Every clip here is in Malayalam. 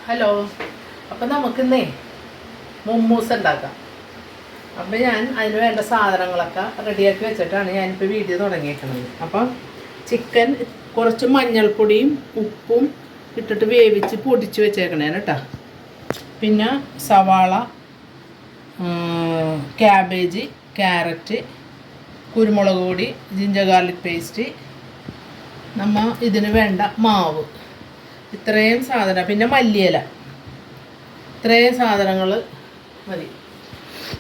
ഹലോ. അപ്പം നമുക്കിന്നേ മൊമ്മൂസ് ഉണ്ടാക്കാം. അപ്പം ഞാൻ അതിന് വേണ്ട സാധനങ്ങളൊക്കെ റെഡിയാക്കി വെച്ചിട്ടാണ് ഞാനിപ്പോൾ വീഡിയോ തുടങ്ങിയേക്കുന്നത്. അപ്പം ചിക്കൻ കുറച്ച് മഞ്ഞൾപ്പൊടിയും ഉപ്പും ഇട്ടിട്ട് വേവിച്ച് പൊടിച്ച് വെച്ചേക്കണേ കേട്ടോ. പിന്നെ സവാള, ക്യാബേജ്, ക്യാരറ്റ്, കുരുമുളക് പൊടി, ജിഞ്ചർ ഗാർലിക് പേസ്റ്റ്, നമ്മൾ ഇതിന് വേണ്ട മാവ്, ഇത്രയും സാധനം, പിന്നെ മല്ലിയില, ഇത്രയും സാധനങ്ങൾ മതി.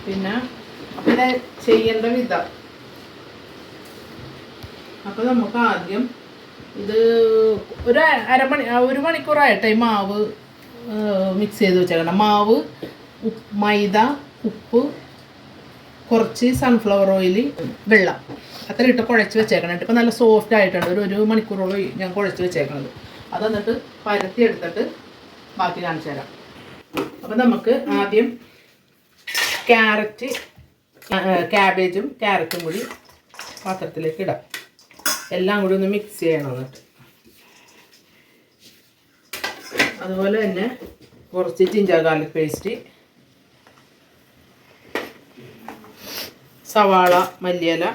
പിന്നെ അപ്പം ചെയ്യേണ്ട വിധം, അപ്പോൾ നമുക്ക് ആദ്യം ഇത് ഒരു മണിക്കൂറായിട്ടെ ഈ മാവ് മിക്സ് ചെയ്ത് വെച്ചേക്കണം. മാവ്, മൈദ, ഉപ്പ്, കുറച്ച് സൺഫ്ലവർ ഓയിൽ, വെള്ളം അത്ര ഇട്ട് കുഴച്ച് വെച്ചേക്കണം. ഇപ്പം നല്ല സോഫ്റ്റ് ആയിട്ടുണ്ട്. ഒരു മണിക്കൂറോളം ഞാൻ കുഴച്ച് വെച്ചേക്കണത്. അത് എന്നിട്ട് പരത്തി എടുത്തിട്ട് ബാക്കി കാണിച്ചു തരാം. അപ്പം നമുക്ക് ആദ്യം ക്യാബേജും ക്യാരറ്റും കൂടി പാത്രത്തിലേക്ക് ഇടാം. എല്ലാം കൂടി ഒന്ന് മിക്സ് ചെയ്യണം. എന്നിട്ട് അതുപോലെ തന്നെ കുറച്ച് ജിഞ്ചർ ഗാർലിക് പേസ്റ്റ്, സവാള, മല്ലിയില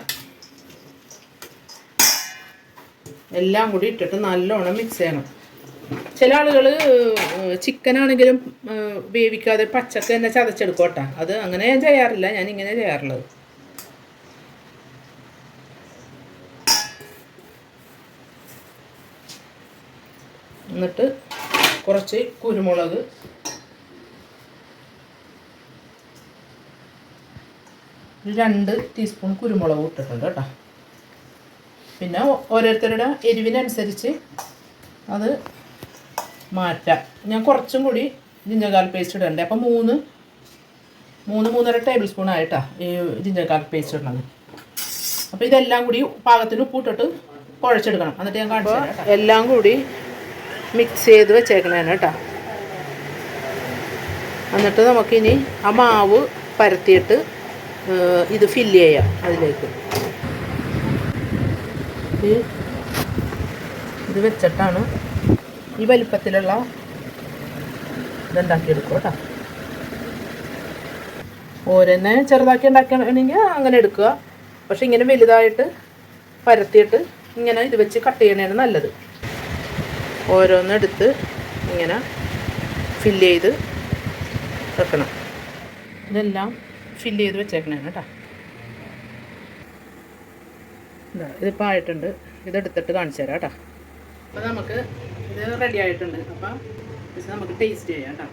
എല്ലാം കൂടി ഇട്ടിട്ട് നല്ലോണം മിക്സ് ചെയ്യണം. ചില ആളുകൾ ചിക്കനാണെങ്കിലും വേവിക്കാതെ പച്ചക്ക് തന്നെ ചതച്ചെടുക്കോട്ടെ. അത് അങ്ങനെ ഞാൻ ചെയ്യാറില്ല, ഞാൻ ഇങ്ങനെ ചെയ്യാറുള്ളത്. എന്നിട്ട് കുറച്ച് കുരുമുളക്, ഒരു 2 ടീസ്പൂൺ കുരുമുളക് ഇട്ടിട്ടുണ്ട് കേട്ടോ. പിന്നെ ഓരോരുത്തരുടെ എരിവിനനുസരിച്ച് അത് മാറ്റാം. ഞാൻ കുറച്ചും കൂടി ജിഞ്ചർ ഗാർലിക് പേസ്റ്റ് ഇടണ്ടേ. അപ്പം 3-3.5 ടേബിൾ സ്പൂൺ ആയിട്ടാണ് ഈ ജിഞ്ചർ ഗാർലിക് പേസ്റ്റ് ഇടണത്. അപ്പോൾ ഇതെല്ലാം കൂടി പാകത്തിന് ഉപ്പിട്ടിട്ട് കുഴച്ചെടുക്കണം. എന്നിട്ട് ഞാൻ കാണിച്ചു തരാം. എല്ലാം കൂടി മിക്സ് ചെയ്ത് വെച്ചേക്കണേന് കേട്ടോ. എന്നിട്ട് നമുക്കിനി ആ മാവ് പരത്തിയിട്ട് ഇത് ഫില്ല് ചെയ്യാം അതിലേക്ക്. ഇത് വെച്ചിട്ടാണ് ഈ വലിപ്പത്തിലുള്ള ഇതുണ്ടാക്കിയെടുക്കും കേട്ടോ. ഓരോന്നെ ചെറുതാക്കി ഉണ്ടാക്കുകയാണെങ്കിൽ അങ്ങനെ എടുക്കുക. പക്ഷെ ഇങ്ങനെ വലുതായിട്ട് പരത്തിയിട്ട് ഇങ്ങനെ ഇത് വെച്ച് കട്ട് ചെയ്യണതാണ് നല്ലത്. ഓരോന്നെടുത്ത് ഇങ്ങനെ ഫില്ല് ചെയ്ത് വെക്കണം. ഇതെല്ലാം ഫില്ല് ചെയ്ത് വെച്ചേക്കണേണ് കേട്ടോ. ഇതിപ്പോൾ ആയിട്ടുണ്ട്. ഇതെടുത്തിട്ട് കാണിച്ചു തരാം കേട്ടോ. അപ്പോൾ നമുക്ക് ഇത് റെഡി ആയിട്ടുണ്ട്. അപ്പം നമുക്ക് ടേസ്റ്റ് ചെയ്യാം കേട്ടോ.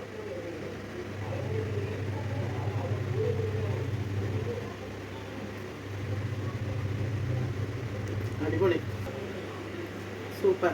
അടിപൊളി, സൂപ്പർ.